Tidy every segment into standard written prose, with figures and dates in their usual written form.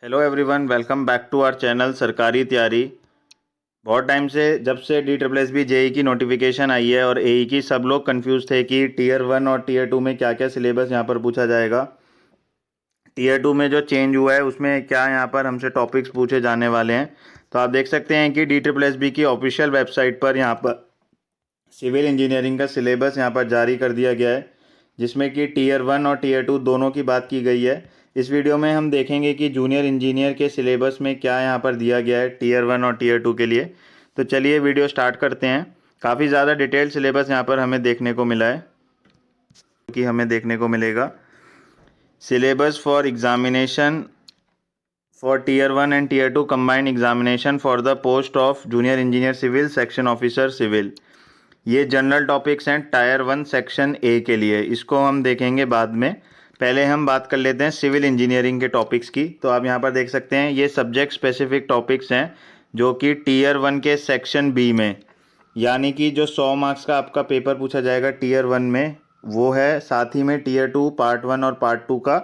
Hello everyone, welcome back to our channel Sarkari Taiyari. बहुत time से जब से DSSB जेई की नोटिफिकेशन आई है और एई की, सब लोग कंफ्यूज थे कि टीयर 1 और टीयर 2 में क्या क्या सिलेबस यहाँ पर पूछा जाएगा। टीयर 2 में जो चेंज हुआ है उसमें क्या यहाँ पर हमसे टॉपिक्स पूछे जाने वाले हैं। तो आप देख सकते हैं कि DSSB की ऑफिशियल वेबसाइट पर यहाँ पर सिविल इंजीनियरिंग का सिलेबस यहाँ पर जारी कर दिया गया है, जिसमें कि टीयर 1 और टीयर 2 दोनों की बात की गई है। इस वीडियो में हम देखेंगे कि जूनियर इंजीनियर के सिलेबस में क्या यहाँ पर दिया गया है टीयर 1 और टीयर 2 के लिए। तो चलिए वीडियो स्टार्ट करते हैं। काफ़ी ज़्यादा डिटेल्ड सिलेबस यहाँ पर हमें देखने को मिला है कि हमें देखने को मिलेगा syllabus for examination for tier 1 and tier 2 combined examination for the post of junior engineer civil section officer civil. ये जनरल टॉपिक्स हैं टायर 1 सेक्शन ए के लिए, इसको हम देखेंगे बाद में। पहले हम बात कर लेते हैं सिविल इंजीनियरिंग के टॉपिक्स की। तो आप यहाँ पर देख सकते हैं ये सब्जेक्ट स्पेसिफिक टॉपिक्स हैं जो कि टीयर 1 के सेक्शन बी में, यानी कि जो 100 मार्क्स का आपका पेपर पूछा जाएगा टीयर 1 में वो है, साथ ही में टीयर 2 पार्ट 1 और पार्ट 2 का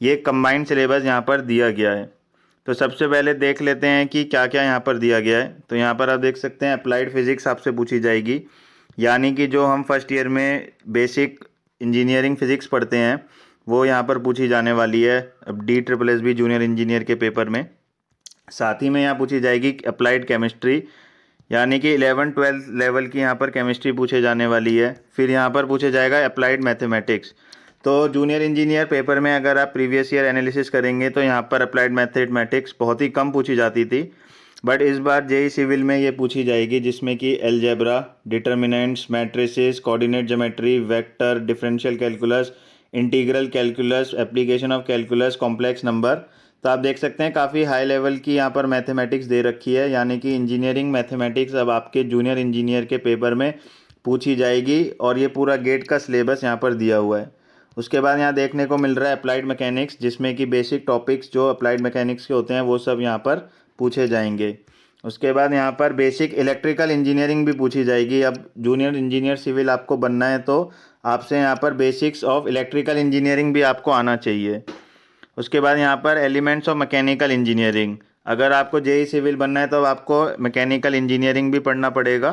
ये कंबाइंड सिलेबस यहाँ पर दिया गया है। तो सबसे पहले देख लेते हैं कि क्या क्या यहाँ पर दिया गया है। तो यहाँ पर आप देख सकते हैं अप्लाइड फिजिक्स आपसे पूछी जाएगी, यानी कि जो हम फर्स्ट ईयर में बेसिक इंजीनियरिंग फिजिक्स पढ़ते हैं वो यहाँ पर पूछी जाने वाली है अब DSSB जूनियर इंजीनियर के पेपर में। साथ ही में यहाँ पूछी जाएगी अप्लाइड केमिस्ट्री, यानी कि 11-12 लेवल की यहाँ पर केमिस्ट्री पूछे जाने वाली है। फिर यहाँ पर पूछे जाएगा अप्लाइड मैथमेटिक्स। तो जूनियर इंजीनियर पेपर में अगर आप प्रीवियस ईयर एनालिसिस करेंगे तो यहाँ पर अप्लाइड मैथमेटिक्स बहुत ही कम पूछी जाती थी, बट इस बार जेई सिविल में ये पूछी जाएगी, जिसमें कि algebra, determinants, matrices, coordinate geometry, vector, differential calculus, integral calculus, application of calculus, complex number. तो आप देख सकते हैं काफ़ी हाई लेवल की यहाँ पर मैथमेटिक्स दे रखी है, यानी कि इंजीनियरिंग मैथमेटिक्स अब आपके जूनियर इंजीनियर के पेपर में पूछी जाएगी और ये पूरा गेट का सिलेबस यहाँ पर दिया हुआ है। उसके बाद यहाँ देखने को मिल रहा है अप्लाइड मैकेनिक्स, जिसमें कि बेसिक टॉपिक्स जो अप्लाइड मैकेनिक्स के होते हैं वो सब यहाँ पर पूछे जाएंगे। उसके बाद यहाँ पर बेसिक इलेक्ट्रिकल इंजीनियरिंग भी पूछी जाएगी। अब जूनियर इंजीनियर सिविल आपको बनना है तो आपसे यहाँ पर बेसिक्स ऑफ इलेक्ट्रिकल इंजीनियरिंग भी आपको आना चाहिए। उसके बाद यहाँ पर एलिमेंट्स ऑफ मैकेनिकल इंजीनियरिंग, अगर आपको जेई सिविल बनना है तो आपको मैकेनिकल इंजीनियरिंग भी पढ़ना पड़ेगा,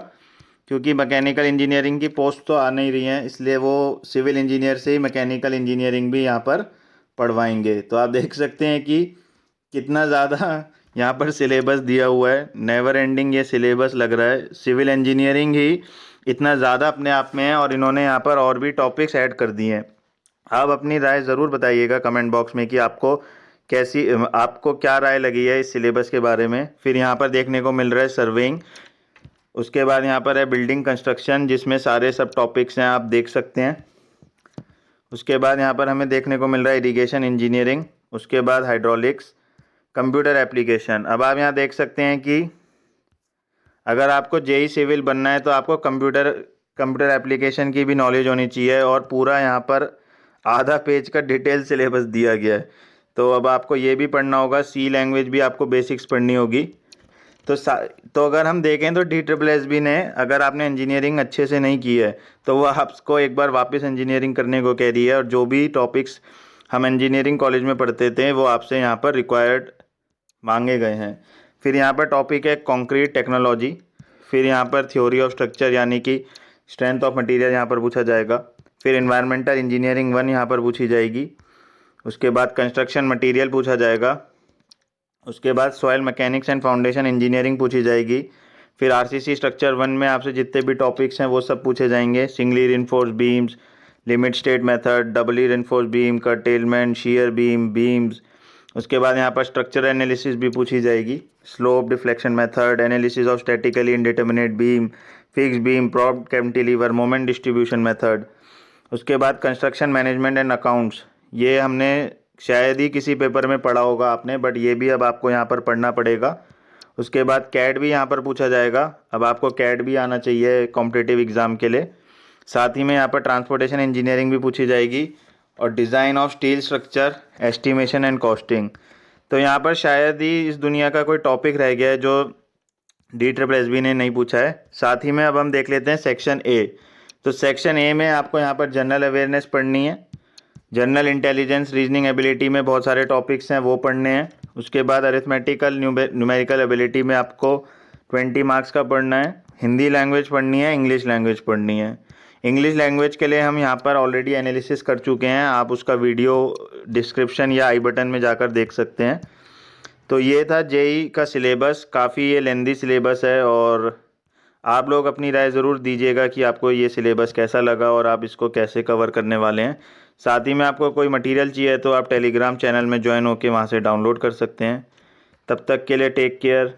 क्योंकि मैकेनिकल इंजीनियरिंग की पोस्ट तो आ नहीं रही हैं, इसलिए वो सिविल इंजीनियर से ही मैकेनिकल इंजीनियरिंग भी यहाँ पर पढ़वाएंगे। तो आप देख सकते हैं कि कितना ज़्यादा यहाँ पर सिलेबस दिया हुआ है, नेवर एंडिंग ये सिलेबस लग रहा है। सिविल इंजीनियरिंग ही इतना ज़्यादा अपने आप में है और इन्होंने यहाँ पर और भी टॉपिक्स ऐड कर दिए हैं। आप अपनी राय ज़रूर बताइएगा कमेंट बॉक्स में कि आपको क्या राय लगी है इस सिलेबस के बारे में। फिर यहाँ पर देखने को मिल रहा है सर्वेइंग। उसके बाद यहाँ पर है बिल्डिंग कंस्ट्रक्शन, जिसमें सारे सब टॉपिक्स हैं, आप देख सकते हैं। उसके बाद यहाँ पर हमें देखने को मिल रहा है इरिगेशन इंजीनियरिंग। उसके बाद हाइड्रोलिक्स, कंप्यूटर एप्लीकेशन। अब आप यहाँ देख सकते हैं कि अगर आपको जेई सिविल बनना है तो आपको कंप्यूटर एप्लीकेशन की भी नॉलेज होनी चाहिए, और पूरा यहाँ पर आधा पेज का डिटेल सिलेबस दिया गया है। तो अब आपको ये भी पढ़ना होगा, सी लैंग्वेज भी आपको बेसिक्स पढ़नी होगी। तो अगर हम देखें तो DSSB ने, अगर आपने इंजीनियरिंग अच्छे से नहीं की है तो वह आपको एक बार वापस इंजीनियरिंग करने को कह रही है, और जो भी टॉपिक्स हम इंजीनियरिंग कॉलेज में पढ़ते थे वो आपसे यहाँ पर रिक्वायर्ड मांगे गए हैं। फिर यहाँ पर टॉपिक है कंक्रीट टेक्नोलॉजी। फिर यहाँ पर थ्योरी ऑफ स्ट्रक्चर, यानी कि स्ट्रेंथ ऑफ मटेरियल यहाँ पर पूछा जाएगा। फिर एनवायरमेंटल इंजीनियरिंग 1 यहाँ पर पूछी जाएगी। उसके बाद कंस्ट्रक्शन मटेरियल पूछा जाएगा। उसके बाद soil mechanics and foundation engineering पूछी जाएगी। फिर RCC स्ट्रक्चर 1 में आपसे जितने भी टॉपिक्स हैं वो सब पूछे जाएंगे। Singly reinforced beams, limit state method, doubly reinforced beam, curtailment, shear beam, beams. उसके बाद यहाँ पर स्ट्रक्चर एनालिसिस भी पूछी जाएगी। Slope deflection method, analysis of statically indeterminate beam, fix beam, propped cantilever, moment distribution method. उसके बाद कंस्ट्रक्शन मैनेजमेंट एंड अकाउंट्स, ये हमने शायद ही किसी पेपर में पढ़ा होगा आपने, बट ये भी अब आपको यहाँ पर पढ़ना पड़ेगा। उसके बाद कैड भी यहाँ पर पूछा जाएगा। अब आपको कैड भी आना चाहिए कॉम्पिटिटिव एग्ज़ाम के लिए। साथ ही में यहाँ पर ट्रांसपोर्टेशन इंजीनियरिंग भी पूछी जाएगी, और design of steel structure, estimation and costing. तो यहाँ पर शायद ही इस दुनिया का कोई टॉपिक रह गया है जो DSSB ने नहीं पूछा है। साथ ही में अब हम देख लेते हैं सेक्शन ए। तो सेक्शन ए में आपको यहाँ पर जनरल अवेयरनेस पढ़नी है, जनरल इंटेलिजेंस, रीजनिंग एबिलिटी में बहुत सारे टॉपिक्स हैं वो पढ़ने हैं। उसके बाद अरिथमेटिकल न्यूमेरिकल एबिलिटी में आपको 20 मार्क्स का पढ़ना है। हिंदी लैंग्वेज पढ़नी है, इंग्लिश लैंग्वेज पढ़नी है। इंग्लिश लैंग्वेज के लिए हम यहाँ पर ऑलरेडी एनालिसिस कर चुके हैं, आप उसका वीडियो डिस्क्रिप्शन या आई बटन में जाकर देख सकते हैं। तो ये था जेई का सिलेबस, काफ़ी ये लेंदी सिलेबस है और आप लोग अपनी राय ज़रूर दीजिएगा कि आपको ये सिलेबस कैसा लगा और आप इसको कैसे कवर करने वाले हैं। साथ ही में आपको कोई मटेरियल चाहिए तो आप टेलीग्राम चैनल में ज्वाइन होकर वहाँ से डाउनलोड कर सकते हैं। तब तक के लिए टेक केयर।